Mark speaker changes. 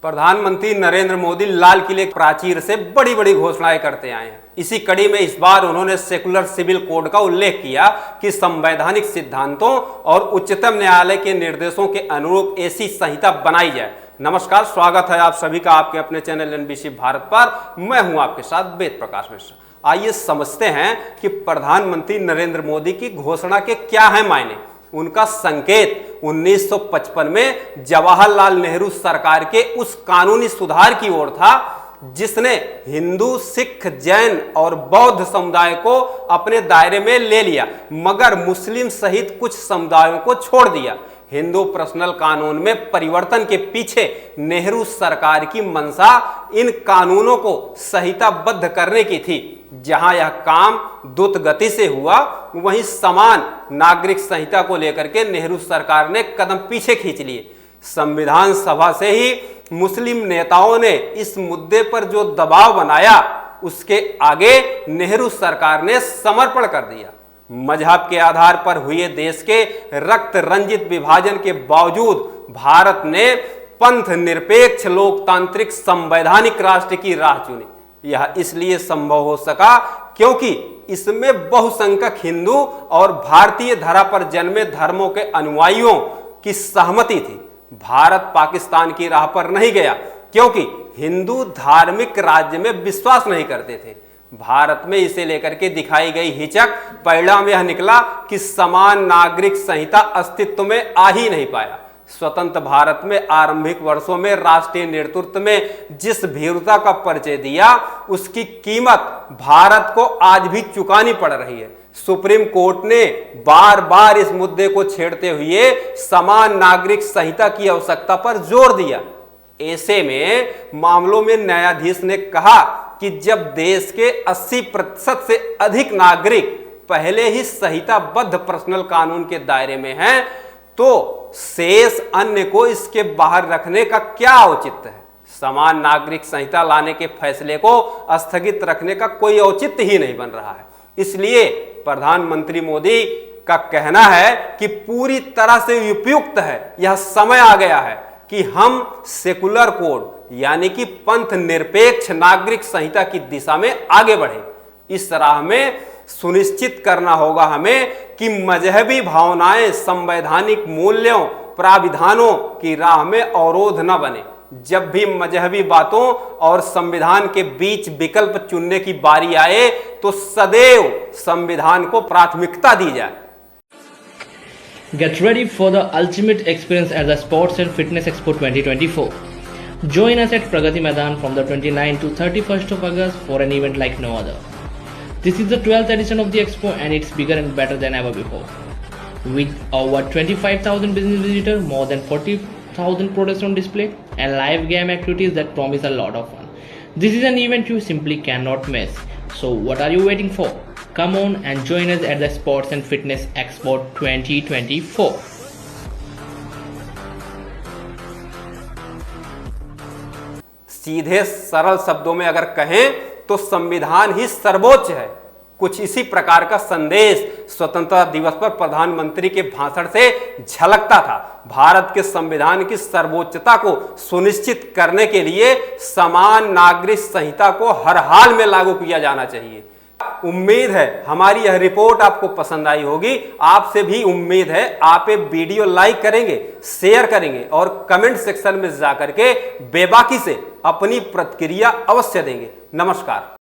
Speaker 1: प्रधानमंत्री नरेंद्र मोदी लाल किले प्राचीर से बड़ी बड़ी घोषणाएं करते आए हैं। इसी कड़ी में इस बार उन्होंने सेकुलर सिविल कोड का उल्लेख किया कि संवैधानिक सिद्धांतों और उच्चतम न्यायालय के निर्देशों के अनुरूप ऐसी संहिता बनाई जाए। नमस्कार, स्वागत है आप सभी का आपके अपने चैनल एनबीसी भारत पर। मैं हूं आपके साथ वेद प्रकाश मिश्रा। आइए समझते हैं कि प्रधानमंत्री नरेंद्र मोदी की घोषणा के क्या है मायने। उनका संकेत 1955 में जवाहरलाल नेहरू सरकार के उस कानूनी सुधार की ओर था जिसने हिंदू, सिख, जैन और बौद्ध समुदाय को अपने दायरे में ले लिया, मगर मुस्लिम सहित कुछ समुदायों को छोड़ दिया। हिंदू पर्सनल कानून में परिवर्तन के पीछे नेहरू सरकार की मंशा इन कानूनों को संहिताबद्ध करने की थी। जहां यह काम द्रुत गति से हुआ, वहीं समान नागरिक संहिता को लेकर के नेहरू सरकार ने कदम पीछे खींच लिए। संविधान सभा से ही मुस्लिम नेताओं ने इस मुद्दे पर जो दबाव बनाया, उसके आगे नेहरू सरकार ने समर्पण कर दिया। मजहब के आधार पर हुए देश के रक्त रंजित विभाजन के बावजूद भारत ने पंथ निरपेक्ष लोकतांत्रिक संवैधानिक राष्ट्र की राह चुनी। यह इसलिए संभव हो सका क्योंकि इसमें बहुसंख्यक हिंदू और भारतीय धरा पर जन्मे धर्मों के अनुयायियों की सहमति थी। भारत पाकिस्तान की राह पर नहीं गया क्योंकि हिंदू धार्मिक राज्य में विश्वास नहीं करते थे। भारत में इसे लेकर के दिखाई गई हिचक परिणाम यह निकला कि समान नागरिक संहिता अस्तित्व में आ ही नहीं पाया। स्वतंत्र भारत में आरंभिक वर्षों में राष्ट्रीय नेतृत्व में जिस भीरुता का परिचय दिया, उसकी कीमत भारत को आज भी चुकानी पड़ रही है। सुप्रीम कोर्ट ने बार बार इस मुद्दे को छेड़ते हुए समान नागरिक संहिता की आवश्यकता पर जोर दिया। ऐसे में मामलों में न्यायाधीश ने कहा कि जब देश के 80% से अधिक नागरिक पहले ही संहिताबद्ध पर्सनल कानून के दायरे में हैं, तो शेष अन्य को इसके बाहर रखने का क्या औचित्य है। समान नागरिक संहिता लाने के फैसले को स्थगित रखने का कोई औचित्य ही नहीं बन रहा है। इसलिए प्रधानमंत्री मोदी का कहना है कि पूरी तरह से उपयुक्त है, यह समय आ गया है कि हम सेकुलर कोड यानी कि पंथ निरपेक्ष नागरिक संहिता की दिशा में आगे बढ़े। इस राह में सुनिश्चित करना होगा हमें कि मजहबी भावनाएं संवैधानिक मूल्यों प्राविधानों की राह में अवरोध न बने। जब भी मजहबी बातों और संविधान के बीच विकल्प चुनने की बारी आए, तो सदैव संविधान को प्राथमिकता दी जाए।
Speaker 2: Get ready for the ultimate experience at the Sports and Fitness Expo 2024. Join us at Pragati Maidan from the 29th to 31st of August for an event like no other. This is the 12th edition of the Expo and it's bigger and better than ever before. With over 25,000 business visitors, more than 40,000 products on display, and live game activities that promise a lot of fun. This is an event you simply cannot miss. So what are you waiting for? Come on and join us at the Sports and Fitness Expo 2024.
Speaker 1: सीधे सरल शब्दों में अगर कहें तो संविधान ही सर्वोच्च है। कुछ इसी प्रकार का संदेश स्वतंत्रता दिवस पर प्रधानमंत्री के भाषण से झलकता था। भारत के संविधान की सर्वोच्चता को सुनिश्चित करने के लिए समान नागरिक संहिता को हर हाल में लागू किया जाना चाहिए। उम्मीद है हमारी यह रिपोर्ट आपको पसंद आई होगी। आपसे भी उम्मीद है आप ये वीडियो लाइक करेंगे, शेयर करेंगे और कमेंट सेक्शन में जाकर के बेबाकी से अपनी प्रतिक्रिया अवश्य देंगे। नमस्कार।